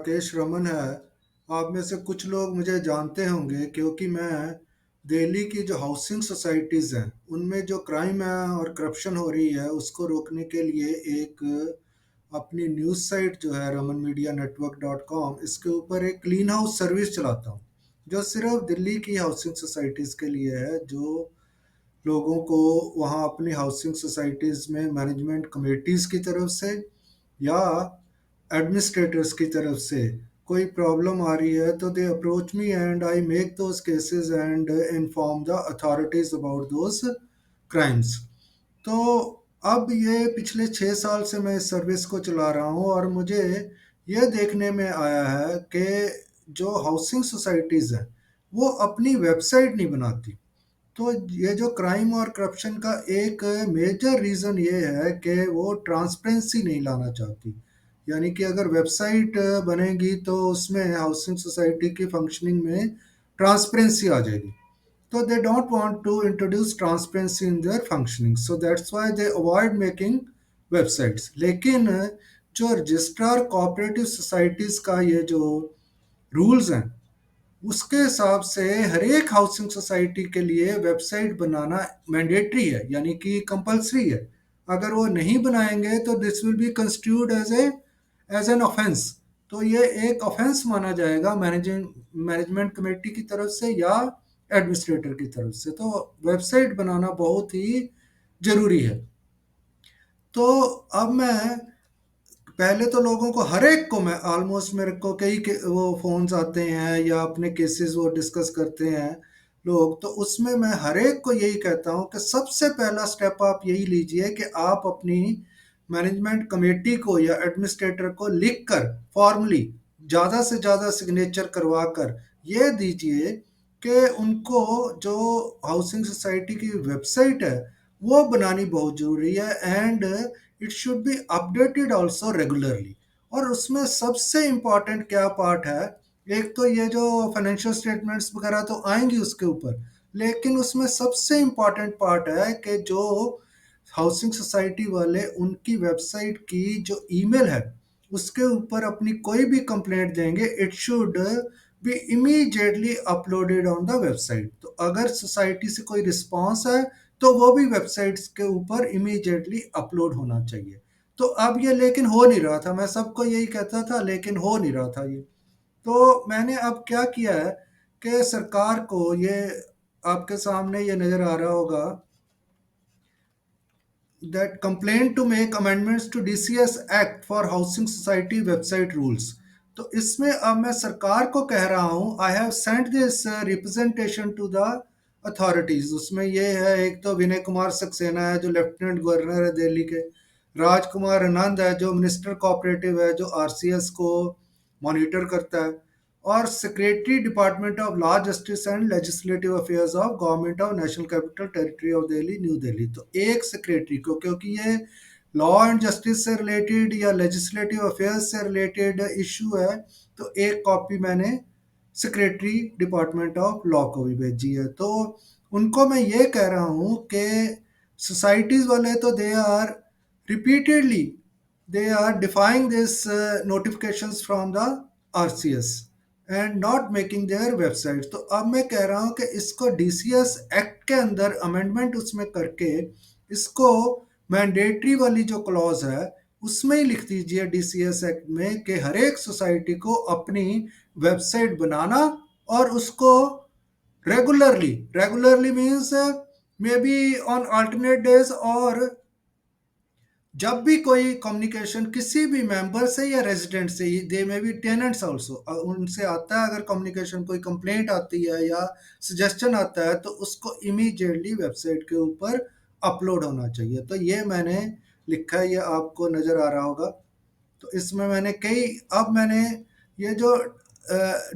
राकेश रमन है। आप में से कुछ लोग मुझे जानते होंगे क्योंकि मैं दिल्ली की जो हाउसिंग सोसाइटीज़ हैं उनमें जो क्राइम है और करप्शन हो रही है उसको रोकने के लिए एक अपनी न्यूज़ साइट जो है Raman media network dot com, इसके ऊपर एक क्लीन हाउस सर्विस चलाता हूँ जो सिर्फ दिल्ली की हाउसिंग सोसाइटीज़ के लिए है। जो लोगों को वहाँ अपनी हाउसिंग सोसाइटीज़ में मैनेजमेंट कमेटीज़ की तरफ से या एडमिनिस्ट्रेटर्स की तरफ से कोई प्रॉब्लम आ रही है तो they approach me and I make those cases and inform the authorities about those crimes. तो अब ये पिछले 6 साल से मैं इस सर्विस को चला रहा हूँ और मुझे ये देखने में आया है कि जो हाउसिंग सोसाइटीज़ हैं वो अपनी वेबसाइट नहीं बनाती। तो ये जो क्राइम और करप्शन का एक मेजर रीज़न ये है कि वो ट्रांसपेरेंसी नहीं लाना चाहती। यानी कि अगर वेबसाइट बनेगी तो उसमें हाउसिंग सोसाइटी की फंक्शनिंग में ट्रांसपेरेंसी आ जाएगी। So they don't want to introduce transparency in their functioning. So that's why they avoid making websites. लेकिन जो रजिस्ट्रार कोऑपरेटिव सोसाइटीज़ का ये जो रूल्स हैं उसके हिसाब से हर एक हाउसिंग सोसाइटी के लिए वेबसाइट बनाना मैंडेटरी है, यानी कि कंपलसरी है। अगर वो नहीं बनाएंगे तो this will be constituted as an offence. तो ये एक ऑफेंस माना जाएगा मैनेजिंग मैनेजमेंट कमेटी की तरफ से या एडमिनिस्ट्रेटर की तरफ से। तो वेबसाइट बनाना बहुत ही जरूरी है। तो अब मैं पहले तो लोगों को हर एक को मैं ऑलमोस्ट मेरे को वो फोन्स आते हैं या अपने केसेस वो डिस्कस करते हैं लोग, तो उसमें मैं हर एक को यही कहता हूँ कि सबसे पहला स्टेप आप यही लीजिए कि आप अपनी मैनेजमेंट कमेटी को या एडमिनिस्ट्रेटर को लिख कर फॉर्मली ज़्यादा से ज़्यादा सिग्नेचर करवा कर ये दीजिए कि उनको जो हाउसिंग सोसाइटी की वेबसाइट है वो बनानी बहुत ज़रूरी है and it should be updated also regularly. और उसमें सबसे इम्पॉर्टेंट क्या पार्ट है, एक तो ये जो फाइनेंशियल स्टेटमेंट्स वगैरह तो आएंगी उसके ऊपर, लेकिन उसमें सबसे इम्पॉर्टेंट पार्ट है कि जो हाउसिंग सोसाइटी वाले उनकी वेबसाइट की जो ईमेल है उसके ऊपर अपनी कोई भी कंप्लेंट देंगे, it should be immediately uploaded on the website. तो अगर सोसाइटी से कोई रिस्पांस है तो वो भी वेबसाइट्स के ऊपर इमीडिएटली अपलोड होना चाहिए। तो अब ये लेकिन हो नहीं रहा था, मैं सबको यही कहता था लेकिन हो नहीं रहा था ये। तो मैंने अब क्या किया है कि सरकार को ये आपके सामने ये नज़र आ रहा होगा that complaint to make amendments to DCS Act for Housing Society website rules। तो इसमें अब मैं सरकार को कह रहा हूँ I have sent this representation to the authorities. उसमें ये है, एक तो विनय कुमार सक्सेना है जो लेफ्टिनेंट गवर्नर है दिल्ली के, राजकुमार आनंद है जो मिनिस्टर कोऑपरेटिव है जो आरसीएस को मॉनिटर करता है, और secretary department of law justice and legislative affairs of government of national capital territory of Delhi new Delhi. तो एक सेक्रेटरी को, क्योंकि ये लॉ एंड जस्टिस से रिलेटेड या लेजिस्लेटिव अफेयर्स से रिलेटेड इशू है, तो एक कॉपी मैंने सेक्रेटरी डिपार्टमेंट ऑफ लॉ को भी भेजी है। तो उनको मैं ये कह रहा हूँ कि सोसाइटीज़ वाले तो they are repeatedly they are defying this notifications from the RCS and not making their websites। तो अब मैं कह रहा हूँ कि इसको डीसीएस एक्ट के अंदर अमेंडमेंट उसमें करके इसको मैंडेटरी वाली जो क्लॉज है उसमें ही लिख दीजिए डीसीएस एक्ट में कि हर एक सोसाइटी को अपनी वेबसाइट बनाना और उसको regularly regularly means may be on alternate days, और जब भी कोई कम्युनिकेशन किसी भी मेंबर से या रेजिडेंट से, दे में बी टेनेंट्स आल्सो, उनसे आता है, अगर कम्युनिकेशन कोई कंप्लेंट आती है या सजेशन आता है तो उसको इमीडिएटली वेबसाइट के ऊपर अपलोड होना चाहिए। तो ये मैंने लिखा है, ये आपको नज़र आ रहा होगा। तो इसमें मैंने अब मैंने ये जो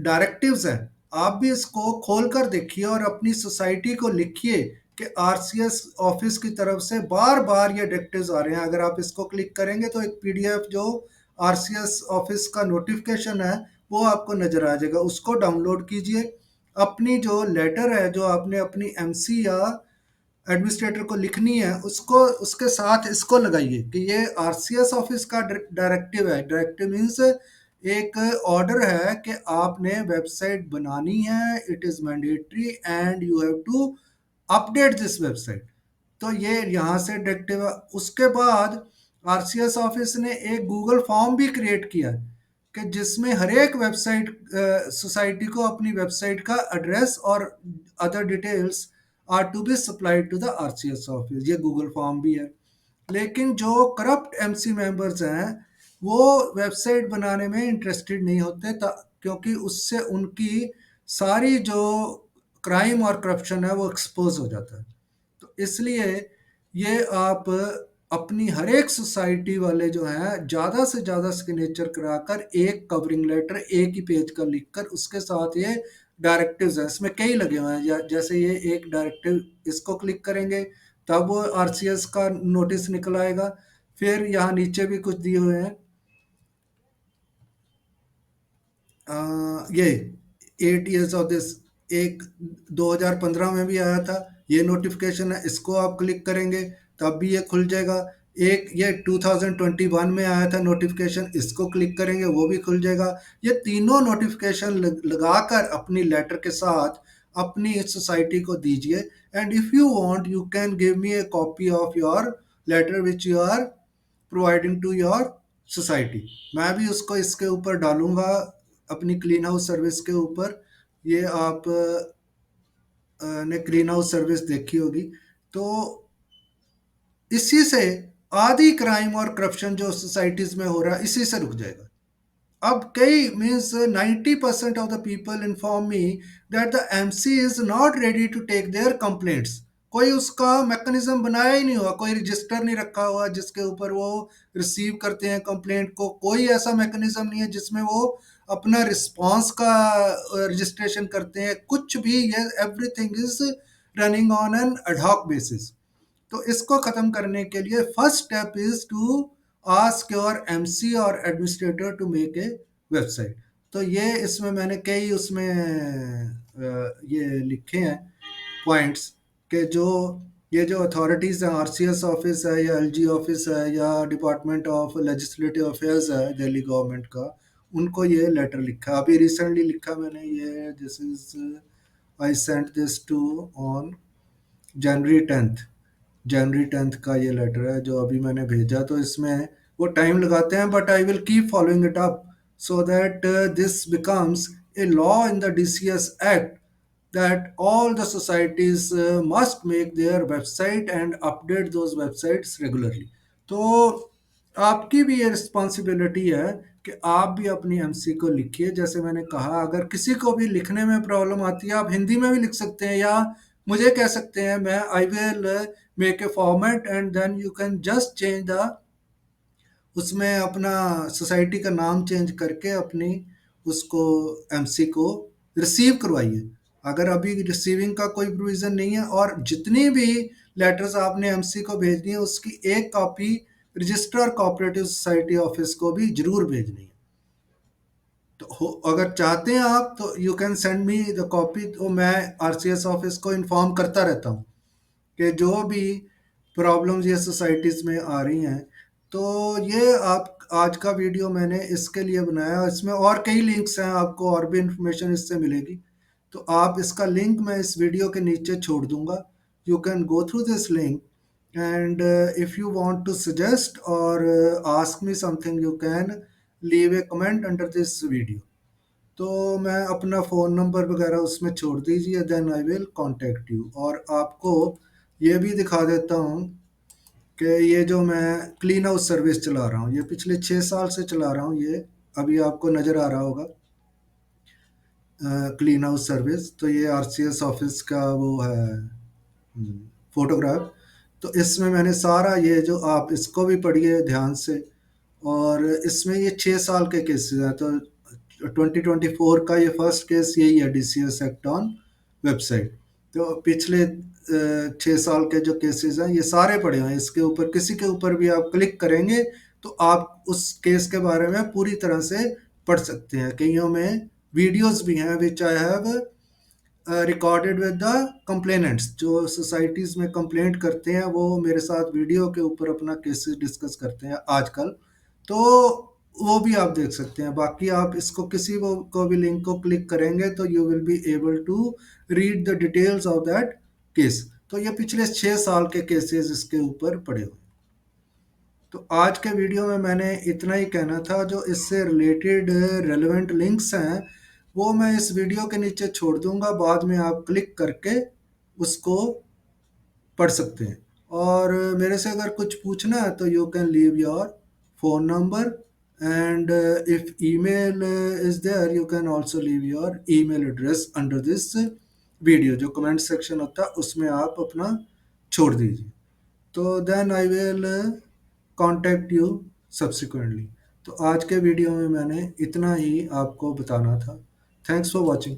डायरेक्टिव्स हैं आप भी इसको खोल कर देखिए और अपनी सोसाइटी को लिखिए कि आरसीएस ऑफिस की तरफ से बार बार ये डायरेक्टिव्स आ रहे हैं। अगर आप इसको क्लिक करेंगे तो एक पीडीएफ जो आरसीएस ऑफिस का नोटिफिकेशन है वो आपको नज़र आ जाएगा, उसको डाउनलोड कीजिए। अपनी जो लेटर है जो आपने अपनी एमसी या एडमिनिस्ट्रेटर को लिखनी है उसको उसके साथ इसको लगाइए कि ये आरसीएस ऑफिस का डायरेक्टिव है। डायरेक्टिव मीन्स एक ऑर्डर है कि आपने वेबसाइट बनानी है, it is mandatory and you have to update this website. तो ये यहाँ से डायरेक्टिव। उसके बाद आरसीएस ऑफिस ने एक गूगल फॉर्म भी क्रिएट किया है कि जिसमें हर एक वेबसाइट सोसाइटी को अपनी वेबसाइट का एड्रेस और other details are to be supplied to the RCS office. ये गूगल फॉर्म भी है। लेकिन जो करप्ट एमसी मेंबर्स हैं वो वेबसाइट बनाने में इंटरेस्टेड नहीं होते क्योंकि उससे उनकी सारी जो क्राइम और करप्शन है वो एक्सपोज हो जाता है। तो इसलिए ये आप अपनी हर एक सोसाइटी वाले जो हैं ज़्यादा से ज़्यादा सिग्नेचर कराकर एक कवरिंग लेटर एक ही पेज का लिखकर उसके साथ ये डायरेक्टिव्स हैं, इसमें कई लगे हुए हैं जैसे ये एक डायरेक्टिव, इसको क्लिक करेंगे तब वो आरसीएस का नोटिस निकल आएगा। फिर यहाँ नीचे भी कुछ दिए हुए हैं। ये 8 years ऑफ दिस, एक 2015 में भी आया था, ये नोटिफिकेशन है, इसको आप क्लिक करेंगे तब भी ये खुल जाएगा। एक ये 2021 में आया था नोटिफिकेशन, इसको क्लिक करेंगे वो भी खुल जाएगा। ये तीनों नोटिफिकेशन लगाकर अपनी लेटर के साथ अपनी सोसाइटी को दीजिए। And if you want you can give me a copy of your letter which you are providing to your society. मैं भी उसको इसके ऊपर डालूंगा अपनी क्लीन हाउस सर्विस के ऊपर। ये आप ने क्लीन हाउस सर्विस देखी होगी। तो इसी से आधी क्राइम और करप्शन जो सोसाइटीज में हो रहा है इसी से रुक जाएगा। अब कई means 90% of the people inform me that the MC is not ready to take their complaints. कोई उसका मैकेनिज्म बनाया ही नहीं हुआ, कोई रजिस्टर नहीं रखा हुआ जिसके ऊपर वो रिसीव करते हैं कंप्लेंट को। कोई ऐसा मैकेनिज्म नहीं है जिसमें वो अपना रिस्पांस का रजिस्ट्रेशन करते हैं। कुछ भी, ये everything is running on an ad hoc basis. तो इसको खत्म करने के लिए first step is to ask your MC और administrator to make a website. तो ये इसमें मैंने कई उसमें ये लिखे हैं पॉइंट्स कि जो ये जो अथॉरिटीज़ हैं, आरसीएस ऑफिस है या एलजी ऑफिस है या डिपार्टमेंट ऑफ लेजिस्लेटिव अफेयर्स है दिल्ली गवर्नमेंट का, उनको ये लेटर लिखा, अभी रिसेंटली लिखा मैंने। ये this is I sent this to on January 10th। January 10th का ये लेटर है जो अभी मैंने भेजा। तो इसमें वो टाइम लगाते हैं but I will keep following it up so that this becomes a law in the DCS act that all the societies must make their website and update those websites regularly। तो आपकी भी ये responsibility है कि आप भी अपनी MC को लिखिए। जैसे मैंने कहा, अगर किसी को भी लिखने में प्रॉब्लम आती है आप हिंदी में भी लिख सकते हैं या मुझे कह सकते हैं, मैं I will make a format and then you can just change the, उसमें अपना सोसाइटी का नाम चेंज करके अपनी उसको एमसी को रिसीव करवाइए। अगर अभी रिसीविंग का कोई प्रोविज़न नहीं है, और जितनी भी लेटर्स आपने एमसी को भेजनी है उसकी एक copy registrar cooperative society office को भी जरूर भेजनी है। तो अगर चाहते हैं आप तो you can send me the copy. तो मैं आरसीएस ऑफिस को इन्फॉर्म करता रहता हूँ कि जो भी प्रॉब्लम्स ये सोसाइटीज़ में आ रही हैं। तो ये आप आज का वीडियो मैंने इसके लिए बनाया। इसमें और कई लिंक्स हैं, आपको और भी इंफॉर्मेशन इससे मिलेगी। तो आप इसका लिंक मैं इस वीडियो के नीचे छोड़ दूंगा। You can go through this link and if you want to suggest और ask me something you can leave a comment under this video. तो मैं अपना फ़ोन नंबर वगैरह उसमें छोड़ दीजिए, then I will contact you. और आपको ये भी दिखा देता हूँ कि ये जो मैं क्लीन हाउस सर्विस चला रहा हूँ, ये पिछले 6 साल से चला रहा हूँ। ये अभी आपको नज़र आ रहा होगा क्लीन हाउस सर्विस। तो ये आरसीएस ऑफिस का वो है फोटोग्राफ। तो इसमें मैंने सारा ये जो, आप इसको भी पढ़िए ध्यान से। और इसमें ये 6 साल के केसेस हैं। तो 2024 का ये फर्स्ट केस यही है, डीसीएस एक्ट ऑन वेबसाइट। तो पिछले 6 साल के जो केसेस हैं ये सारे पड़े हुए हैं इसके ऊपर। किसी के ऊपर भी आप क्लिक करेंगे तो आप उस केस के बारे में पूरी तरह से पढ़ सकते हैं। कईयों में वीडियोस भी हैं which I have recorded with the complainants. जो सोसाइटीज़ में कंप्लेंट करते हैं वो मेरे साथ वीडियो के ऊपर अपना केसेस डिस्कस करते हैं आजकल। तो वो भी आप देख सकते हैं। बाकी आप इसको किसी को भी लिंक को क्लिक करेंगे तो you will be able to read the details of that case. तो ये पिछले 6 साल के केसेस इसके ऊपर पड़े हुए। तो आज के वीडियो में मैंने इतना ही कहना था। जो इससे रिलेटेड रेलेवेंट लिंक्स हैं वो मैं इस वीडियो के नीचे छोड़ दूंगा, बाद में आप क्लिक करके उसको पढ़ सकते हैं। और मेरे से अगर कुछ पूछना है तो you can leave your phone number, and if email is there you can also leave your email address under this video. जो कमेंट सेक्शन होता है उसमें आप अपना छोड़ दीजिए, तो then I will contact you subsequently. तो आज के वीडियो में मैंने इतना ही आपको बताना था। Thanks for watching.